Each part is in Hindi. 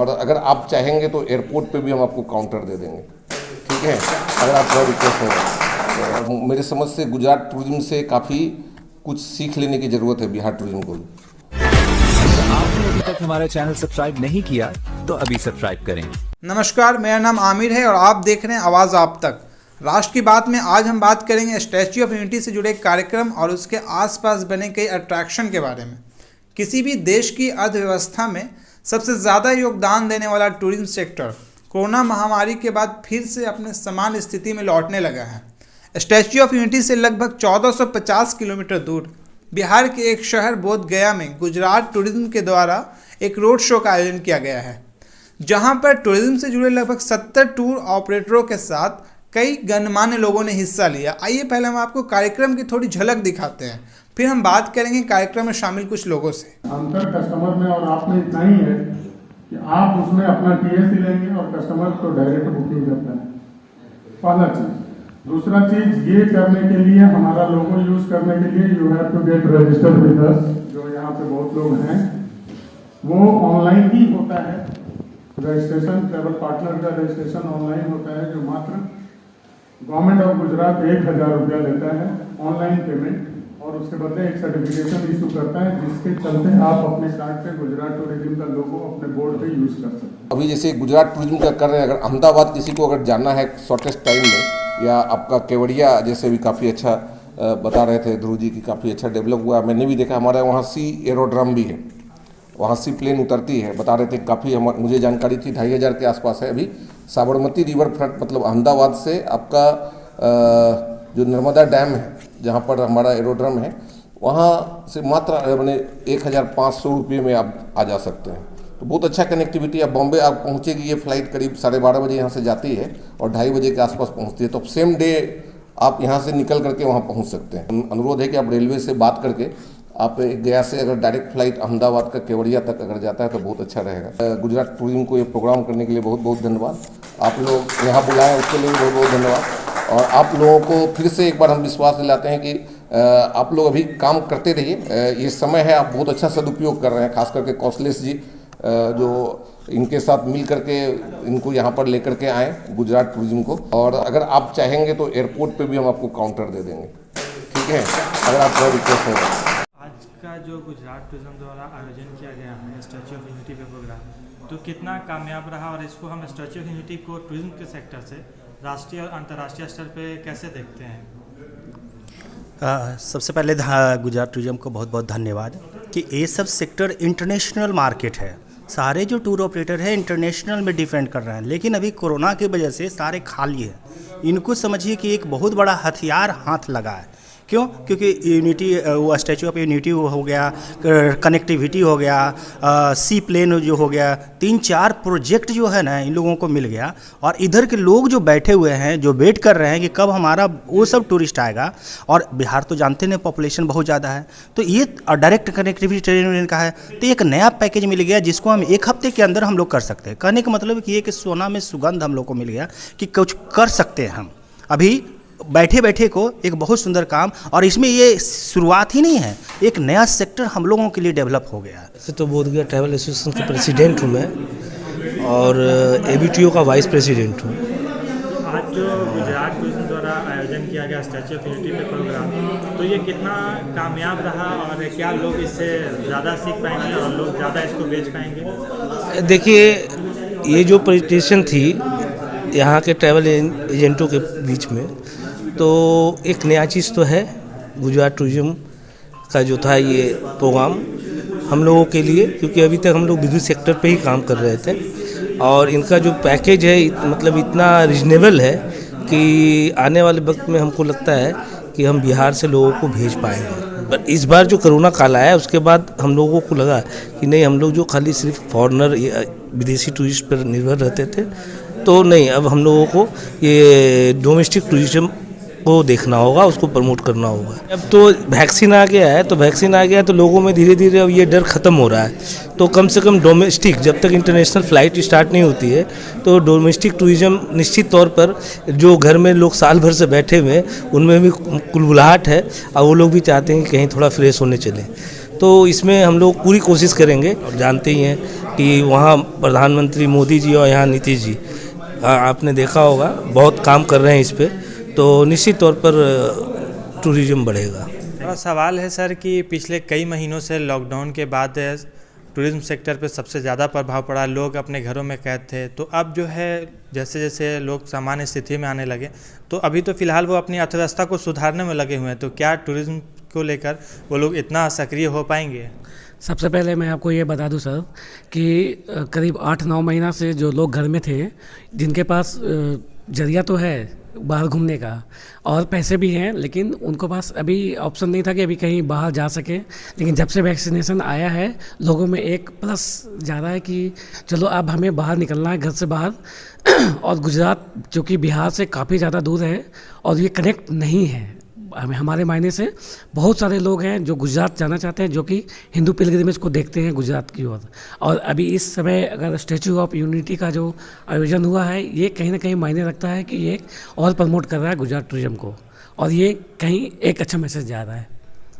और अगर आप चाहेंगे तो एयरपोर्ट पे भी हम आपको काउंटर दे देंगे, ठीक है, अगर आपका रिक्वेस्ट होगा। तो मेरे समझ से गुजरात टूरिज्म से काफ़ी कुछ सीख लेने की ज़रूरत है बिहार टूरिज्म को भी। आपने अभी तक हमारा चैनल सब्सक्राइब नहीं किया तो अभी सब्सक्राइब करें। नमस्कार, मेरा नाम आमिर है और आप देख रहे हैं आवाज़ आप तक। राष्ट्र की बात में आज हम बात करेंगे स्टैच्यू ऑफ यूनिटी से जुड़े कार्यक्रम और उसके आसपास बने कई अट्रैक्शन के बारे में। किसी भी देश की अर्थव्यवस्था में सबसे ज़्यादा योगदान देने वाला टूरिज्म सेक्टर कोरोना महामारी के बाद फिर से अपने समान स्थिति में लौटने लगा है। स्टैच्यू ऑफ यूनिटी से लगभग 1450 किलोमीटर दूर बिहार के एक शहर बोध गया में गुजरात टूरिज्म के द्वारा एक रोड शो का आयोजन किया गया है, जहां पर टूरिज्म से जुड़े लगभग 70 टूर ऑपरेटरों के साथ कई गणमान्य लोगों ने हिस्सा लिया। आइए पहले हम आपको कार्यक्रम की थोड़ी झलक दिखाते हैं, फिर हम बात करेंगे कार्यक्रम में शामिल कुछ लोगों से। अंतर कस्टमर में और आप में इतना ही है कि आप उसमें अपना TSC लेंगे और कस्टमर को डायरेक्ट बुकिंग करता है, पहला चीज। दूसरा चीज, ये करने के लिए हमारा लोगो यूज करने के लिए you have to get registered with us. जो यहाँ पे बहुत लोग हैं वो ऑनलाइन ही होता है रजिस्ट्रेशन, ट्रैवल पार्टनर का रजिस्ट्रेशन ऑनलाइन होता है, जो मात्र गवर्नमेंट ऑफ गुजरात 1000 रुपया लेता है ऑनलाइन पेमेंट, और उसके बदले एक सर्टिफिकेशन इशू करता है, जिसके चलते आप अपने कार्ड पे गुजरात टूरिज्म का लोगो अपने बोर्ड पे यूज कर सकते हैं। अभी जैसे गुजरात टूरिज्म का कर रहे हैं, अगर अहमदाबाद किसी को अगर जाना है शॉर्टेस्ट टाइम में, या आपका केवड़िया जैसे भी काफ़ी अच्छा बता रहे थे ध्रुव जी की, काफ़ी अच्छा डेवलप हुआ, मैंने भी देखा, हमारे वहाँ सी एरोड्रम भी है, वहाँ सी प्लेन उतरती है, बता रहे थे काफ़ी, मुझे जानकारी थी 2500 के आसपास है। अभी साबरमती रिवर फ्रंट मतलब अहमदाबाद से आपका जो नर्मदा डैम है जहाँ पर हमारा एरोड्रम है, वहाँ से मात्र मैंने 1500 रुपये में आप आ जा सकते हैं। तो बहुत अच्छा कनेक्टिविटी है। बॉम्बे आप पहुँचेगी, ये फ्लाइट करीब 12:30 बजे यहाँ से जाती है और 2:30 बजे के आसपास पहुँचती है, तो सेम डे आप यहाँ से निकल करके वहाँ पहुँच सकते हैं। अनुरोध है कि आप रेलवे से बात करके, आप गया से अगर डायरेक्ट फ्लाइट अहमदाबाद का केवड़िया तक अगर जाता है तो बहुत अच्छा रहेगा। गुजरात टूरिज्म को ये प्रोग्राम करने के लिए बहुत बहुत धन्यवाद। आप लोग यहाँ बुलाएं उसके लिए भी बहुत बहुत धन्यवाद। और आप लोगों को फिर से एक बार हम विश्वास दिलाते हैं कि आप लोग अभी काम करते रहिए, ये समय है, आप बहुत अच्छा सदुपयोग कर रहे हैं, खास करके कौशलेश जी जो इनके साथ मिल करके इनको यहाँ पर लेकर के आए गुजरात टूरिज्म को। और अगर आप चाहेंगे तो एयरपोर्ट पे भी हम आपको काउंटर दे देंगे, ठीक है, अगर आपका रिक्वेस्ट होगा। आज का जो गुजरात टूरिज्म द्वारा आयोजन किया गया है स्टैच्यू ऑफ यूनिटी पे प्रोग्राम, तो कितना कामयाब रहा और इसको हम स्टैच्यू ऑफ यूनिटी को टूरिज्म के सेक्टर से राष्ट्रीय और अंतर्राष्ट्रीय स्तर पे कैसे देखते हैं? सबसे पहले गुजरात टूरिज्म को बहुत बहुत धन्यवाद कि ये सब सेक्टर इंटरनेशनल मार्केट है। सारे जो टूर ऑपरेटर हैं इंटरनेशनल में डिपेंड कर रहे हैं, लेकिन अभी कोरोना की वजह से सारे खाली है। इनको समझिए कि एक बहुत बड़ा हथियार हाथ लगा है। क्यों? क्योंकि यूनिटी, वो स्टैच्यू ऑफ यूनिटी हो गया, कनेक्टिविटी हो गया, सी प्लेन जो हो गया, 3-4 प्रोजेक्ट जो है ना इन लोगों को मिल गया। और इधर के लोग जो बैठे हुए हैं, जो वेट कर रहे हैं कि कब हमारा वो सब टूरिस्ट आएगा। और बिहार तो जानते हैं पॉपुलेशन बहुत ज़्यादा है, तो ये डायरेक्ट कनेक्टिविटी ट्रेन का है, तो एक नया पैकेज मिल गया जिसको हम 1 हफ्ते के अंदर हम लोग कर सकते हैं। कहने का मतलब कि ये कि सोना में सुगंध हम लोग को मिल गया कि कुछ कर सकते हैं हम अभी बैठे बैठे को एक बहुत सुंदर काम। और इसमें ये शुरुआत ही नहीं है, एक नया सेक्टर हम लोगों के लिए डेवलप हो गया। वैसे तो बोध गया ट्रैवल एसोसिएशन का प्रेसिडेंट हूँ मैं, और ABTO का वाइस प्रेसिडेंट हूँ। आज जो गुजरात टूरिज्म द्वारा आयोजन किया गया स्टैच्यू ऑफ यूनिटी पे प्रोग्राम, तो ये कितना कामयाब रहा और क्या लोग इससे ज़्यादा सीख पाएंगे और लोग ज़्यादा इसको बेच पाएंगे? देखिए, ये जो प्रेजेंटेशन थी यहाँ के ट्रैवल एजेंटों के बीच में, तो एक नया चीज़ तो है गुजरात टूरिज्म का जो था ये प्रोग्राम हम लोगों के लिए, क्योंकि अभी तक हम लोग विद्युत सेक्टर पे ही काम कर रहे थे। और इनका जो पैकेज है मतलब इतना रिजनेबल है कि आने वाले वक्त में हमको लगता है कि हम बिहार से लोगों को भेज पाएंगे। पर इस बार जो कोरोना काल आया उसके बाद हम लोगों को लगा कि नहीं, हम लोग जो खाली सिर्फ फॉरेनर विदेशी टूरिस्ट पर निर्भर रहते थे, तो नहीं, अब हम लोगों को ये डोमेस्टिक टूरिज्म को देखना होगा, उसको प्रमोट करना होगा। अब तो वैक्सीन आ गया है, तो लोगों में धीरे धीरे अब ये डर ख़त्म हो रहा है। तो कम से कम डोमेस्टिक, जब तक इंटरनेशनल फ़्लाइट स्टार्ट नहीं होती है, तो डोमेस्टिक टूरिज्म निश्चित तौर पर जो घर में लोग साल भर से बैठे हुए हैं उनमें भी कुलबुलाहट है, और वो लोग भी चाहते हैं कि कहीं थोड़ा फ्रेश होने चलें। तो इसमें हम लोग पूरी कोशिश करेंगे, और जानते ही हैं कि वहाँ प्रधानमंत्री मोदी जी और यहाँ नीतीश जी, आपने देखा होगा बहुत काम कर रहे हैं इस पे, तो निश्चित तौर पर टूरिज्म बढ़ेगा। मेरा सवाल है सर कि पिछले कई महीनों से लॉकडाउन के बाद टूरिज्म सेक्टर पे सबसे ज़्यादा प्रभाव पड़ा, लोग अपने घरों में कैद थे, तो अब जो है जैसे जैसे लोग सामान्य स्थिति में आने लगे, तो अभी तो फ़िलहाल वो अपनी अर्थव्यवस्था को सुधारने में लगे हुए हैं, तो क्या टूरिज्म को लेकर वो लोग इतना सक्रिय हो पाएंगे? सबसे पहले मैं आपको ये बता दूं सर कि करीब 8-9 महीना से जो लोग घर में थे, जिनके पास जरिया तो है बाहर घूमने का और पैसे भी हैं, लेकिन उनको पास अभी ऑप्शन नहीं था कि अभी कहीं बाहर जा सके। लेकिन जब से वैक्सीनेशन आया है, लोगों में एक प्लस जा रहा है कि चलो अब हमें बाहर निकलना है घर से बाहर। और गुजरात जो कि बिहार से काफ़ी ज़्यादा दूर है और ये कनेक्ट नहीं है हमारे मायने से, बहुत सारे लोग हैं जो गुजरात जाना चाहते हैं, जो कि हिंदू पिलग्रिमेज को देखते हैं गुजरात की ओर। और अभी इस समय अगर स्टैचू ऑफ यूनिटी का जो आयोजन हुआ है, ये कहीं ना कहीं मायने रखता है कि ये और प्रमोट कर रहा है गुजरात टूरिज्म को, और ये कहीं एक अच्छा मैसेज जा रहा है।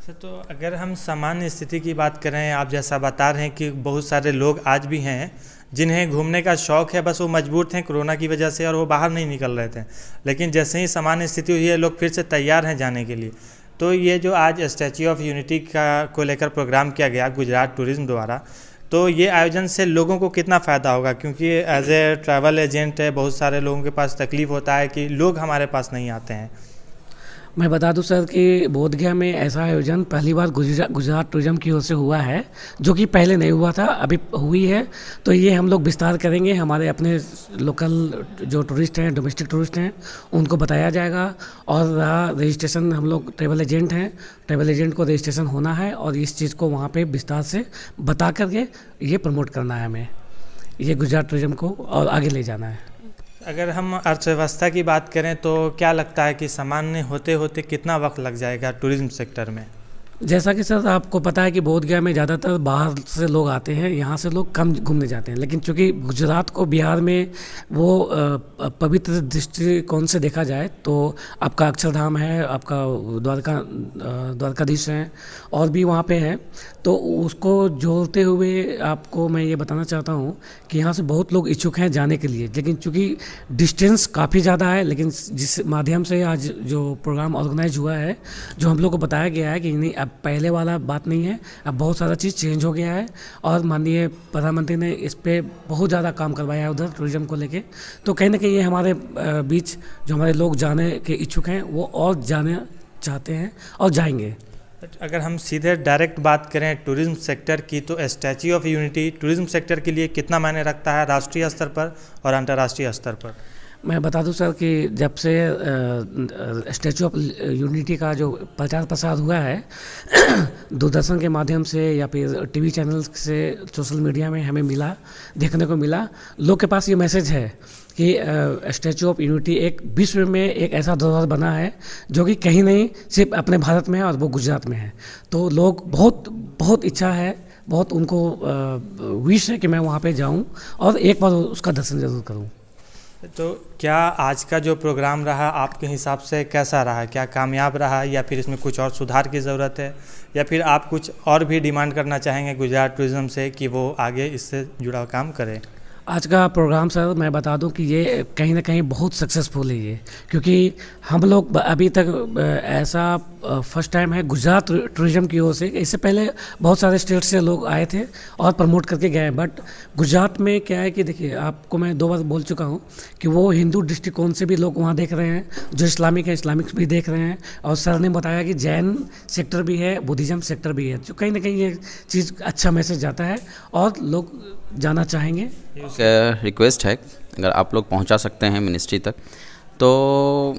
सर, तो अगर हम सामान्य स्थिति की बात करें, आप जैसा बता रहे हैं कि बहुत सारे लोग आज भी हैं जिन्हें घूमने का शौक़ है, बस वो मजबूर थे कोरोना की वजह से और वो बाहर नहीं निकल रहे थे, लेकिन जैसे ही सामान्य स्थिति हुई है, लोग फिर से तैयार हैं जाने के लिए। तो ये जो आज स्टैच्यू ऑफ यूनिटी को लेकर प्रोग्राम किया गया गुजरात टूरिज्म द्वारा, तो ये आयोजन से लोगों को कितना फ़ायदा होगा? क्योंकि एज ए ट्रैवल एजेंट है, बहुत सारे लोगों के पास तकलीफ़ होता है कि लोग हमारे पास नहीं आते हैं। मैं बता दूं सर कि बोधगया में ऐसा आयोजन पहली बार गुजरात टूरिज्म की ओर से हुआ है, जो कि पहले नहीं हुआ था, अभी हुई है। तो ये हम लोग विस्तार करेंगे, हमारे अपने लोकल जो टूरिस्ट हैं, डोमेस्टिक टूरिस्ट हैं, उनको बताया जाएगा। और रजिस्ट्रेशन, हम लोग ट्रैवल एजेंट हैं, ट्रैवल एजेंट को रजिस्ट्रेशन होना है और इस चीज़ को वहाँ पे विस्तार से बता करके ये प्रमोट करना है हमें, ये गुजरात टूरिज्म को और आगे ले जाना है। अगर हम अर्थव्यवस्था की बात करें तो क्या लगता है कि सामान्य होते होते कितना वक्त लग जाएगा टूरिज्म सेक्टर में? जैसा कि सर आपको पता है कि बोधगया में ज़्यादातर बाहर से लोग आते हैं, यहाँ से लोग कम घूमने जाते हैं, लेकिन चूंकि गुजरात को बिहार में वो पवित्र दृष्टिकोण से देखा जाए तो आपका अक्षरधाम है, आपका द्वारकाधीश हैं और भी वहाँ पे हैं, तो उसको जोड़ते हुए आपको मैं ये बताना चाहता हूँ कि यहाँ से बहुत लोग इच्छुक हैं जाने के लिए, लेकिन चूँकि डिस्टेंस काफ़ी ज़्यादा है, लेकिन जिस माध्यम से आज जो प्रोग्राम ऑर्गेनाइज हुआ है, जो हम लोग को बताया गया है कि नहीं, अब पहले वाला बात नहीं है, अब बहुत सारा चीज़ चेंज हो गया है और माननीय प्रधानमंत्री ने इस पर बहुत ज़्यादा काम करवाया है उधर टूरिज्म को लेके। तो कहीं ना कहीं ये हमारे बीच जो हमारे लोग जाने के इच्छुक हैं वो और जाने चाहते हैं और जाएंगे। अगर हम सीधे डायरेक्ट बात करें टूरिज्म सेक्टर की, तो statue of unity tourism sector के लिए कितना मायने रखता है राष्ट्रीय स्तर पर और अंतर्राष्ट्रीय स्तर पर? मैं बता दूं सर कि जब से स्टैचू ऑफ यूनिटी का जो प्रचार प्रसार हुआ है दूरदर्शन के माध्यम से या फिर टीवी चैनल से, सोशल मीडिया में हमें मिला, देखने को मिला, लोग के पास ये मैसेज है कि स्टैचू ऑफ यूनिटी एक विश्व में एक ऐसा धरोहर बना है जो कि कहीं नहीं, सिर्फ अपने भारत में है और वो गुजरात में है। तो लोग बहुत इच्छा है, बहुत उनको विश है कि मैं वहाँ पे जाऊँ और एक बार उसका दर्शन जरूर करूँ। तो क्या आज का जो प्रोग्राम रहा आपके हिसाब से कैसा रहा? क्या कामयाब रहा या फिर इसमें कुछ और सुधार की ज़रूरत है, या फिर आप कुछ और भी डिमांड करना चाहेंगे गुजरात टूरिज्म से कि वो आगे इससे जुड़ा काम करे? आज का प्रोग्राम सर मैं बता दूं कि ये कहीं ना कहीं बहुत सक्सेसफुल है ये, क्योंकि हम लोग अभी तक ऐसा फर्स्ट टाइम है गुजरात टूरिज्म की ओर से। इससे पहले बहुत सारे स्टेट से लोग आए थे और प्रमोट करके गए, बट गुजरात में क्या है कि देखिए, आपको मैं 2 बार बोल चुका हूँ कि वो हिंदू दृष्टिकोण से भी लोग वहाँ देख रहे हैं, जो इस्लामिक है इस्लामिक भी देख रहे हैं, और सर ने बताया कि जैन सेक्टर भी है, बुद्धिज़्म सेक्टर भी है, जो कहीं ना कहीं ये चीज़ अच्छा मैसेज जाता है और लोग जाना चाहेंगे। रिक्वेस्ट है, अगर आप लोग पहुंचा सकते हैं मिनिस्ट्री तक, तो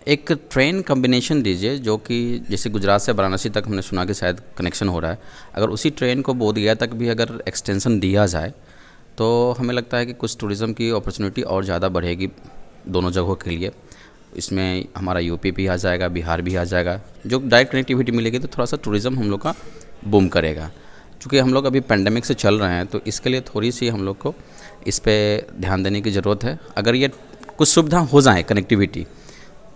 एक ट्रेन कॉम्बिनेशन दीजिए, जो कि जैसे गुजरात से वाराणसी तक हमने सुना कि शायद कनेक्शन हो रहा है, अगर उसी ट्रेन को बोधगया तक भी अगर एक्सटेंशन दिया जाए तो हमें लगता है कि कुछ टूरिज़्म की अपॉर्चुनिटी और ज़्यादा बढ़ेगी दोनों जगहों के लिए। इसमें हमारा यूपी भी आ जाएगा, बिहार भी आ जाएगा, जो डायरेक्ट कनेक्टिविटी मिलेगी तो थोड़ा सा टूरिज़्म हम लोग का बूम करेगा। चूँकि हम लोग अभी पेंडेमिक से चल रहे हैं, तो इसके लिए थोड़ी सी हम लोग को इस पर ध्यान देने की ज़रूरत है। अगर ये कुछ सुविधा हो जाए कनेक्टिविटी,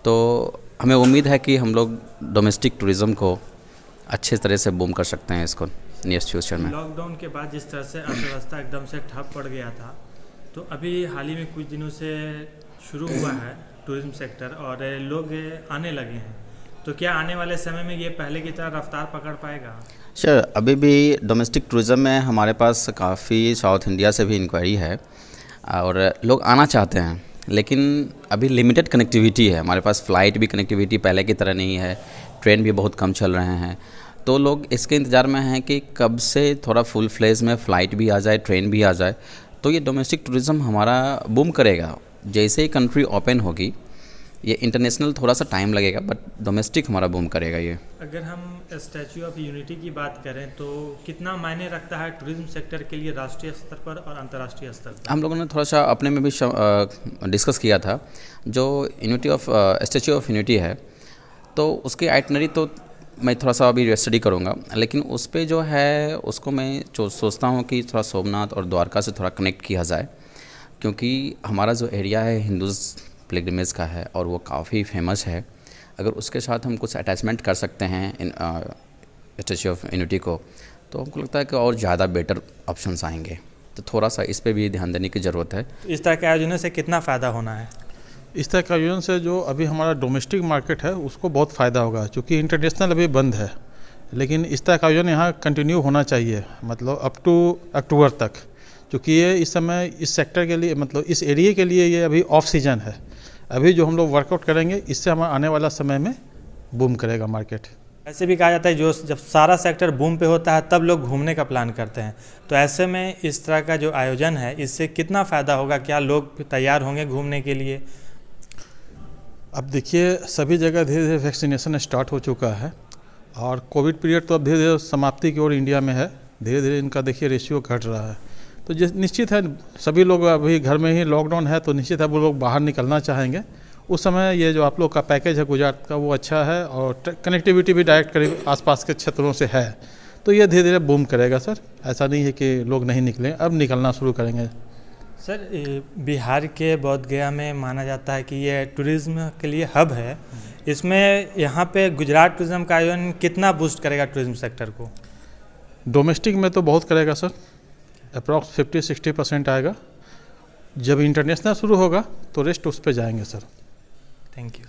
तो हमें उम्मीद है कि हम लोग डोमेस्टिक टूरिज़्म को अच्छे तरह से बूम कर सकते हैं इसको। नियरेस्ट फ्यूचर में। लॉकडाउन के बाद जिस तरह से अर्थव्यवस्था एकदम से ठप पड़ गया था, तो अभी हाल ही में कुछ दिनों से शुरू हुआ है टूरिज्म सेक्टर और लोग आने लगे हैं, तो क्या आने वाले समय में ये पहले की तरह रफ्तार पकड़ पाएगा? सर अभी भी डोमेस्टिक टूरिज़्म में हमारे पास काफ़ी साउथ इंडिया से भी इंक्वायरी है और लोग आना चाहते हैं, लेकिन अभी लिमिटेड कनेक्टिविटी है हमारे पास। फ़्लाइट भी कनेक्टिविटी पहले की तरह नहीं है, ट्रेन भी बहुत कम चल रहे हैं, तो लोग इसके इंतज़ार में हैं कि कब से थोड़ा फुल फ्लेज में फ़्लाइट भी आ जाए, ट्रेन भी आ जाए, तो ये डोमेस्टिक टूरिज़्म हमारा बूम करेगा। जैसे ही कंट्री ओपन होगी, ये इंटरनेशनल थोड़ा सा टाइम लगेगा, बट डोमेस्टिक हमारा बूम करेगा ये। अगर हम स्टैच्यू ऑफ यूनिटी की बात करें तो कितना मायने रखता है टूरिज्म सेक्टर के लिए राष्ट्रीय स्तर पर और अंतर्राष्ट्रीय स्तर पर? हम लोगों ने थोड़ा सा अपने में भी डिस्कस किया था। जो स्टैच्यू ऑफ यूनिटी है, तो उसकी आइटनरी तो मैं थोड़ा सा अभी स्टडी करूँगा, लेकिन उस पर जो है उसको मैं सोचता हूँ कि थोड़ा सोमनाथ और द्वारका से थोड़ा कनेक्ट किया जाए, क्योंकि हमारा जो एरिया है हिंदूज़ पिलग्रिमेज का है और वो काफ़ी फेमस है। अगर उसके साथ हम कुछ अटैचमेंट कर सकते हैं इन स्टैच्यू ऑफ यूनिटी को, तो हमको लगता है कि और ज़्यादा बेटर ऑप्शंस आएंगे, तो थोड़ा सा इस पे भी ध्यान देने की ज़रूरत है। इस तरह के आयोजनों से कितना फ़ायदा होना है? इस तरह के आयोजन से जो अभी हमारा डोमेस्टिक मार्केट है उसको बहुत फ़ायदा होगा, क्योंकि इंटरनेशनल अभी बंद है, लेकिन इस तरह का आयोजन यहाँ कंटिन्यू होना चाहिए, मतलब अप टू अक्टूबर तक, क्योंकि ये इस समय इस सेक्टर के लिए, मतलब इस एरिया के लिए ये अभी ऑफ सीजन है। अभी जो हम लोग वर्कआउट करेंगे, इससे हमारा आने वाला समय में बूम करेगा मार्केट। ऐसे भी कहा जाता है जब सारा सेक्टर बूम पे होता है तब लोग घूमने का प्लान करते हैं, तो ऐसे में इस तरह का जो आयोजन है इससे कितना फ़ायदा होगा? क्या लोग तैयार होंगे घूमने के लिए? अब देखिए, सभी जगह धीरे धीरे वैक्सीनेशन स्टार्ट हो चुका है और कोविड पीरियड तो अब धीरे धीरे समाप्ति की ओर इंडिया में है। धीरे धीरे इनका देखिए रेशियो घट रहा है, तो निश्चित है सभी लोग अभी घर में ही, लॉकडाउन है तो निश्चित है वो लोग बाहर निकलना चाहेंगे। उस समय ये जो आप लोग का पैकेज है गुजरात का वो अच्छा है और कनेक्टिविटी भी डायरेक्ट करीब आसपास के क्षेत्रों से है, तो ये धीरे धीरे बूम करेगा सर। ऐसा नहीं है कि लोग नहीं निकलें, अब निकलना शुरू करेंगे। सर बिहार के बोध गया में माना जाता है कि ये टूरिज़्म के लिए हब है, इसमें यहाँ पे गुजरात टूरिज़्म का आयोजन कितना बूस्ट करेगा टूरिज़्म सेक्टर को? डोमेस्टिक में तो बहुत करेगा सर, अप्रॉक्स 50-60% आएगा। जब इंटरनेशनल शुरू होगा तो रेस्ट उस पर जाएंगे सर। Thank you.